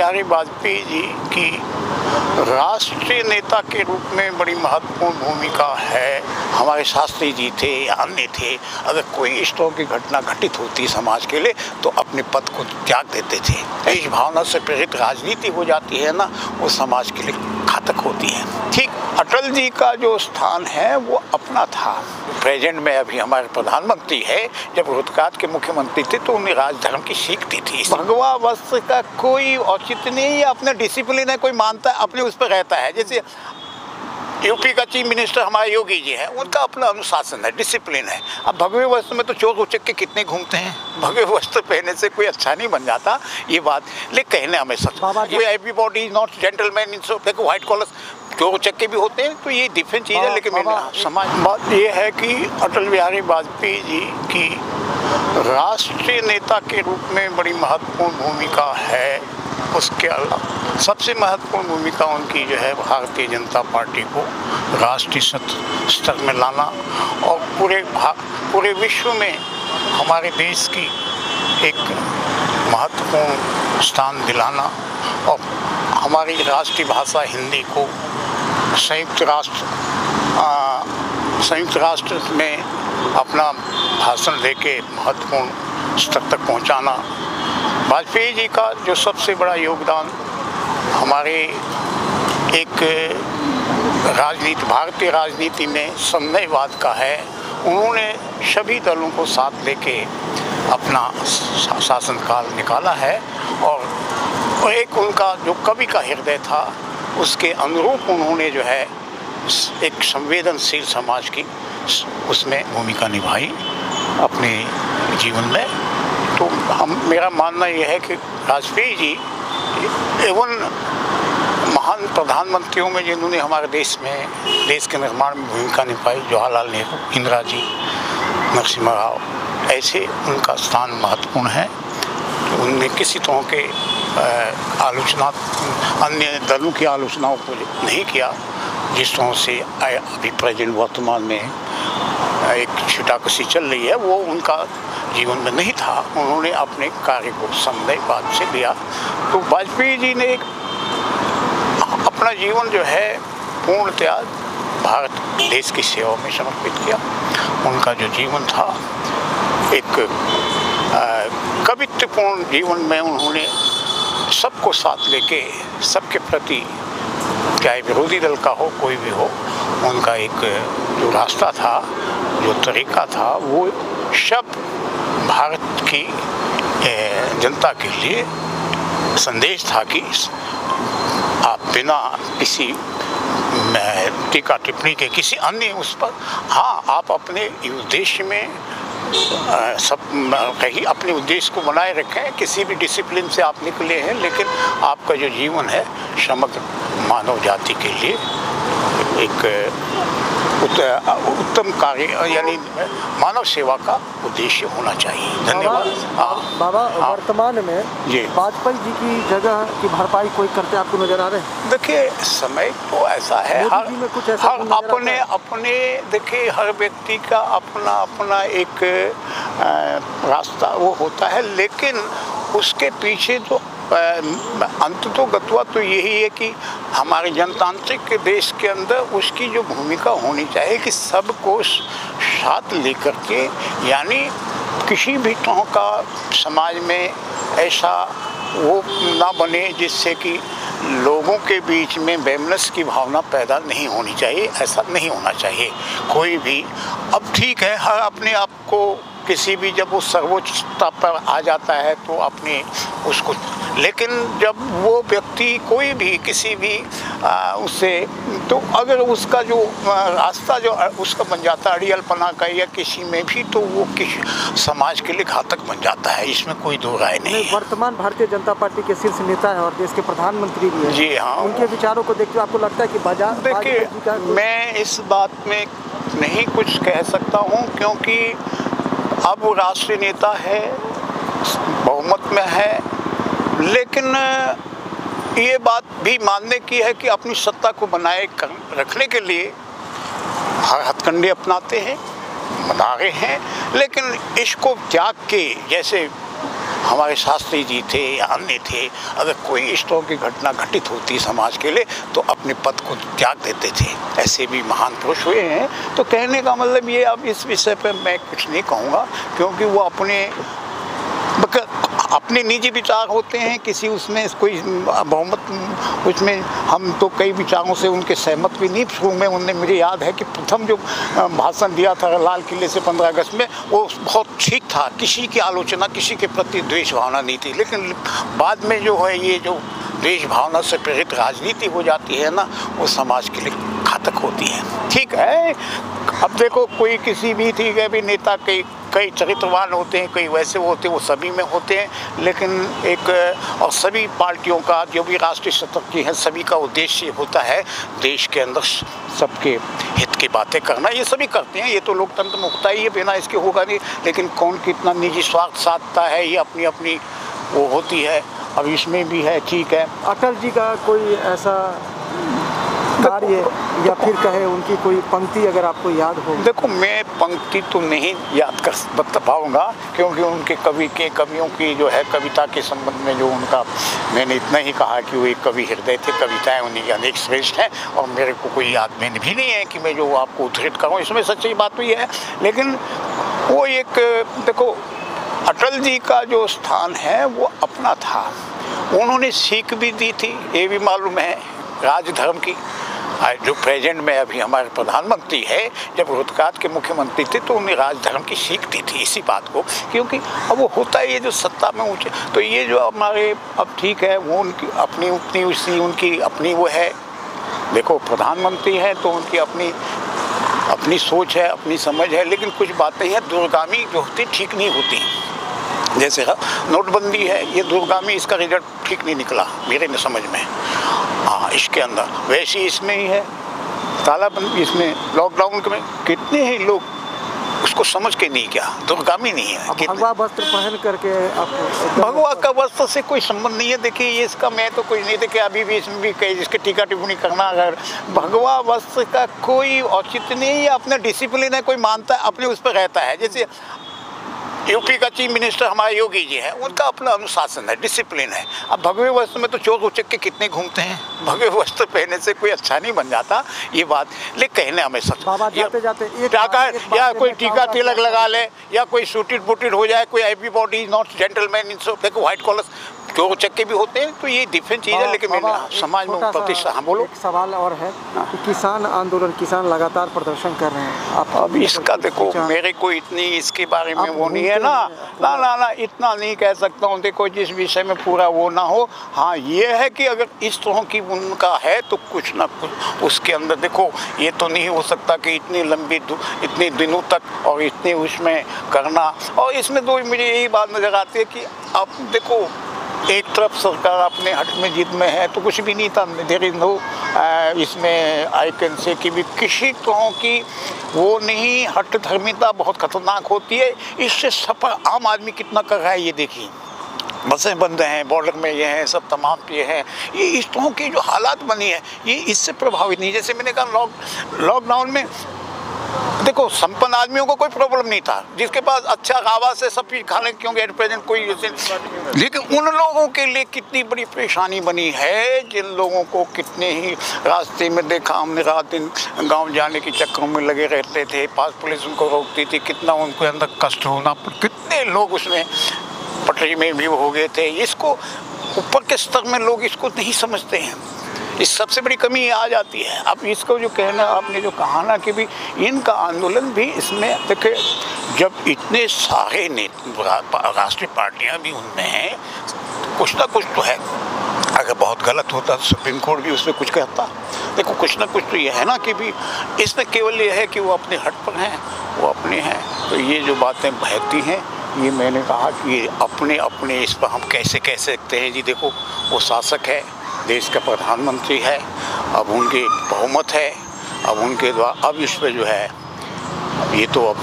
बिहारी वाजपेयी जी की राष्ट्रीय नेता के रूप में बड़ी महत्वपूर्ण भूमिका है। हमारे शास्त्री जी थे या अन्य थे, अगर कोई इस तरह की घटना घटित होती समाज के लिए तो अपने पद को त्याग देते थे। इस भावना से प्रेरित राजनीति हो जाती है ना, वो समाज के लिए घातक होती है। ठीक अटल जी का जो स्थान है वो अपना था। प्रेजेंट में अभी हमारे प्रधानमंत्री है, जब गुजरात के मुख्यमंत्री थे तो उन्हें राजधर्म की सीख दी थी। भगवा वस्त्र का कोई औचित्य नहीं है, अपना डिसिप्लिन है, कोई मानता है अपने उस पर रहता है। जैसे यूपी का चीफ मिनिस्टर हमारे योगी जी हैं, उनका अपना अनुशासन है, डिसिप्लिन है। अब भगवे वस्त्र में तो चोर उचक के कितने घूमते हैं। भगवे वस्त्र पहनने से कोई अच्छा नहीं बन जाता, ये बात लेकिन कहने हमें सच। ये everybody is not gentleman in so white collar, चोर उचक्के भी होते हैं, तो ये डिफरेंट चीज़ है। लेकिन समाज बात ये है कि अटल बिहारी वाजपेयी जी की राष्ट्रीय नेता के रूप में बड़ी महत्वपूर्ण भूमिका है। उसके अलावा सबसे महत्वपूर्ण भूमिका उनकी जो है भारतीय जनता पार्टी को राष्ट्रीय स्तर में लाना और पूरे विश्व में हमारे देश की एक महत्वपूर्ण स्थान दिलाना और हमारी राष्ट्रीय भाषा हिंदी को संयुक्त राष्ट्र में अपना भाषण देके महत्वपूर्ण स्तर तक पहुंचाना। वाजपेयी जी का जो सबसे बड़ा योगदान हमारे एक भारतीय राजनीति में समन्वयवाद का है। उन्होंने सभी दलों को साथ लेके अपना शासनकाल निकाला है और एक उनका जो कवि का हृदय था उसके अनुरूप उन्होंने जो है एक संवेदनशील समाज की उसमें भूमिका निभाई अपने जीवन में। तो मेरा मानना यह है कि वाजपेयी जी एवं महान प्रधानमंत्रियों में जिन्होंने हमारे देश के निर्माण में भूमिका निभाई, जवाहरलाल नेहरू, इंदिरा जी, नरसिम्हा राव, ऐसे उनका स्थान महत्वपूर्ण है। तो उनने किसी तरह के आलोचना अन्य दलों की आलोचनाओं को नहीं किया, जिस तरह से अभी प्रेजेंट वर्तमान में एक छिटाकशी चल रही है, वो उनका जीवन में नहीं था। उन्होंने अपने कार्य को समन्वयवाद से लिया। तो वाजपेयी जी ने अपना जीवन जो है पूर्णतया भारत देश की सेवा में समर्पित किया। उनका जो जीवन था एक कवित्वपूर्ण जीवन में उन्होंने सबको साथ लेके सबके प्रति, चाहे विरोधी दल का हो कोई भी हो, उनका एक जो रास्ता था, जो तरीका था, वो सब भारत की जनता के लिए संदेश था कि आप बिना किसी टीका टिप्पणी के किसी अन्य उस पर, हाँ आप अपने उद्देश्य में कहीं अपने उद्देश्य को बनाए रखें, किसी भी डिसिप्लिन से आप निकले हैं, लेकिन आपका जो जीवन है समग्र मानव जाति के लिए एक उत्तम कार्य यानी मानव सेवा का उद्देश्य होना चाहिए। धन्यवाद। बाबा वर्तमान में वाजपेयी जी की जगह की भरपाई कोई करते आपको नजर आ रहे हैं? देखिए समय तो ऐसा है, अपने देखिए हर व्यक्ति का अपना एक रास्ता वो होता है, लेकिन उसके पीछे तो अंततोगत्वा तो यही है कि हमारे जनतांत्रिक देश के अंदर उसकी जो भूमिका होनी चाहिए कि सबको साथ लेकर के, यानी किसी भी तरह का समाज में ऐसा वो ना बने जिससे कि लोगों के बीच में वैमनस्य की भावना पैदा नहीं होनी चाहिए। ऐसा नहीं होना चाहिए कोई भी। अब ठीक है, हर अपने आप को किसी भी जब वो सर्वोच्चता पर आ जाता है तो अपने उसको, लेकिन जब वो व्यक्ति कोई भी किसी भी उससे, तो अगर उसका जो रास्ता जो उसका बन जाता है अड़ियलपना का या किसी में भी, तो वो किसी समाज के लिए घातक बन जाता है। इसमें कोई दो राय नहीं है। वर्तमान भारतीय जनता पार्टी के शीर्ष नेता है और देश के प्रधानमंत्री भी है। जी हाँ, उनके विचारों को देखते हुए आपको लगता है कि बाजार, देखिए मैं इस बात में नहीं कुछ कह सकता हूँ, क्योंकि अब वो राष्ट्रीय नेता है, बहुमत में है, लेकिन ये बात भी मानने की है कि अपनी सत्ता को बनाए रखने के लिए हर हथकंडे अपनाते हैं, बना रहे हैं, लेकिन इसको त्याग के, जैसे हमारे शास्त्री जी थे, अन्य थे, अगर कोई इस तरह की घटना घटित होती समाज के लिए तो अपने पद को त्याग देते थे। ऐसे भी महान पुरुष हुए हैं। तो कहने का मतलब ये, अब इस विषय पर मैं कुछ नहीं कहूँगा, क्योंकि वो अपने निजी विचार होते हैं, किसी उसमें कोई बहुमत, उसमें हम तो कई विचारों से उनके सहमत भी नहीं। शुरू में उनने, मुझे याद है कि प्रथम जो भाषण दिया था लाल किले से 15 अगस्त में, वो बहुत ठीक था, किसी की आलोचना, किसी के प्रति द्वेष भावना नहीं थी। लेकिन बाद में जो है ये जो द्वेष भावना से प्रेरित राजनीति हो जाती है ना, वो समाज के लिए घातक होती है। ठीक है, अब देखो कोई किसी भी ठीक है भी नेता के कई चरित्रवान होते हैं, कई वैसे होते हैं, वो सभी में होते हैं। लेकिन एक और सभी पार्टियों का जो भी राष्ट्रीय सत्ता की है, सभी का उद्देश्य होता है देश के अंदर सबके हित की बातें करना। ये सभी करते हैं, ये तो लोकतंत्र में होता ही है, बिना इसके होगा नहीं। लेकिन कौन कितना निजी स्वार्थ साधता है, ये अपनी अपनी वो होती है। अब इसमें भी है, ठीक है। अटल जी का कोई ऐसा कार्य या फिर कहे उनकी कोई पंक्ति अगर आपको याद हो? देखो, मैं पंक्ति तो नहीं याद कर बता पाऊँगा, क्योंकि उनके कवियों की जो है कविता के संबंध में जो उनका, मैंने इतना ही कहा कि वो एक कवि हृदय थे, कविताएं उन्हीं अनेक श्रेष्ठ हैं, और मेरे को कोई याद में भी नहीं है कि मैं जो आपको उद्धृत करूँ। इसमें सच्ची बात तो ये है। लेकिन वो एक, देखो, अटल जी का जो स्थान है वो अपना था। उन्होंने सीख भी दी थी, ये भी मालूम है, राजधर्म की। जो प्रेजेंट में अभी हमारे प्रधानमंत्री है, जब रोहतक के मुख्यमंत्री थे तो उन्हें राजधर्म की सीख दी थी इसी बात को, क्योंकि अब वो होता है ये जो सत्ता में ऊँचे, तो ये जो हमारे, अब ठीक है, वो उनकी अपनी उनकी अपनी वो है। देखो, प्रधानमंत्री हैं तो उनकी अपनी सोच है, अपनी समझ है, लेकिन कुछ बातें हैं दूरगामी जो होती ठीक नहीं होती। जैसे नोटबंदी है, ये दूरगामी, इसका रिजल्ट ठीक नहीं निकला मेरे समझ में। हाँ, इसके अंदर वैसे इसमें ही है तालाबंदी, इसमें लॉकडाउन में कितने ही लोग उसको समझ के नहीं, क्या दूरगामी नहीं है। भगवा वस्त्र पहन करके भगवा का वस्त्र से कोई संबंध नहीं है। देखिए, ये इसका मैं तो कोई नहीं, देखिए अभी भी इसमें भी कई इसके टीका टिप्पणी करना, अगर भगवा वस्त्र का कोई औचित्य नहीं है, अपना डिसिप्लिन है, कोई मानता है, अपने उस पर रहता है। जैसे यूपी का चीफ मिनिस्टर हमारे योगी जी हैं, उनका अपना अनुशासन है, डिसिप्लिन है। अब भगवे वस्त्र में तो चोर उचक के कितने घूमते हैं, भगवे वस्त्र पहनने से कोई अच्छा नहीं बन जाता, ये बात। लेकिन कहने हमें सच, या कोई टीका तिलक लगा ले, या कोई सूटेड बूटेड हो जाए, कोई everybody is not gentleman in so, देखो व्हाइट कॉलर्स चोर चक्के भी होते हैं, तो ये डिफरेंट चीज़ है। लेकिन समाज में प्रतिष्ठा। हाँ, बोलो। एक सवाल और है कि किसान आंदोलन, किसान लगातार प्रदर्शन कर रहे हैं, आप अब इसका देखो, मेरे को इतनी इसके बारे में वो नहीं है ना, इतना नहीं कह सकता हूँ। देखो, जिस विषय में पूरा वो ना हो, हाँ ये है कि अगर इस तरह की उनका है तो कुछ ना कुछ उसके अंदर, देखो ये तो नहीं हो सकता कि इतनी लंबी इतने दिनों तक और इतने उसमें करना। और इसमें तो मुझे यही बात नज़र आती है कि अब देखो, एक तरफ सरकार अपने हट में जिद में है तो कुछ भी नहीं था, देयर इज नो इसमें आई कैन से कि भी किसी तरह की वो नहीं, हट धर्मिता बहुत खतरनाक होती है। इससे सफर आम आदमी कितना कर रहा है ये देखिए, बसें बंद हैं, बॉर्डर में ये हैं, सब तमाम ये हैं, ये इस तरह की जो हालात बनी है ये इससे प्रभावित नहीं। जैसे मैंने कहा, लॉकडाउन में देखो संपन्न आदमियों को कोई प्रॉब्लम नहीं था, जिसके पास अच्छा गावा से सब चीज़ खाने, क्योंकि एट प्रेजेंट कोई, लेकिन उन लोगों के लिए कितनी बड़ी परेशानी बनी है, जिन लोगों को कितने ही रास्ते में देखा हमने, रात दिन गांव जाने के चक्करों में लगे रहते थे, पास पुलिस उनको रोकती थी, कितना उनको अंदर कष्ट होना, कितने लोग उसमें पटरी में भी हो गए थे। इसको ऊपर के स्तर में लोग इसको नहीं समझते हैं, इस सबसे बड़ी कमी आ जाती है। अब इसको जो कहना, आपने जो कहा ना कि भी इनका आंदोलन भी इसमें, देखिए जब इतने सारे राष्ट्रीय पार्टियां भी उनमें हैं, कुछ ना कुछ तो है। अगर बहुत गलत होता तो सुप्रीम कोर्ट भी उसमें कुछ कहता। देखो कुछ ना कुछ तो ये है ना कि भी इसमें केवल ये है कि वो अपने हट पर हैं, वो अपने हैं। तो ये जो बातें बहती हैं, ये मैंने कहा कि अपने इस पर हम कैसे कह सकते हैं जी। देखो वो शासक है, देश का प्रधानमंत्री है, अब उनकी बहुमत है, अब उनके द्वारा, अब इस पर जो है ये तो अब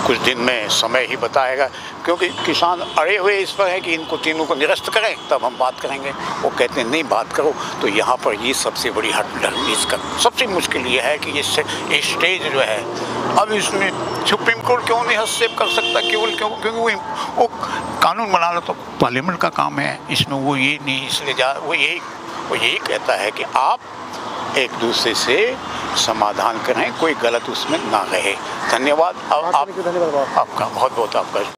कुछ दिन में समय ही बताएगा, क्योंकि किसान अड़े हुए इस पर है कि इनको तीनों को निरस्त करें तब हम बात करेंगे। वो कहते हैं नहीं बात करो, तो यहाँ पर ये सबसे बड़ी हट इसका सबसे मुश्किल ये है कि इससे स्टेज जो है, अब इसमें सुप्रीम कोर्ट क्यों नहीं हस्तक्षेप कर सकता, क्योंकि वो कानून बनाना तो पार्लियामेंट का काम है, इसमें वो ये नहीं, इसलिए वो यही कहता है कि आप एक दूसरे से समाधान करें, कोई गलत उसमें ना रहे। धन्यवाद। धन्यवाद आपका बहुत बहुत आपका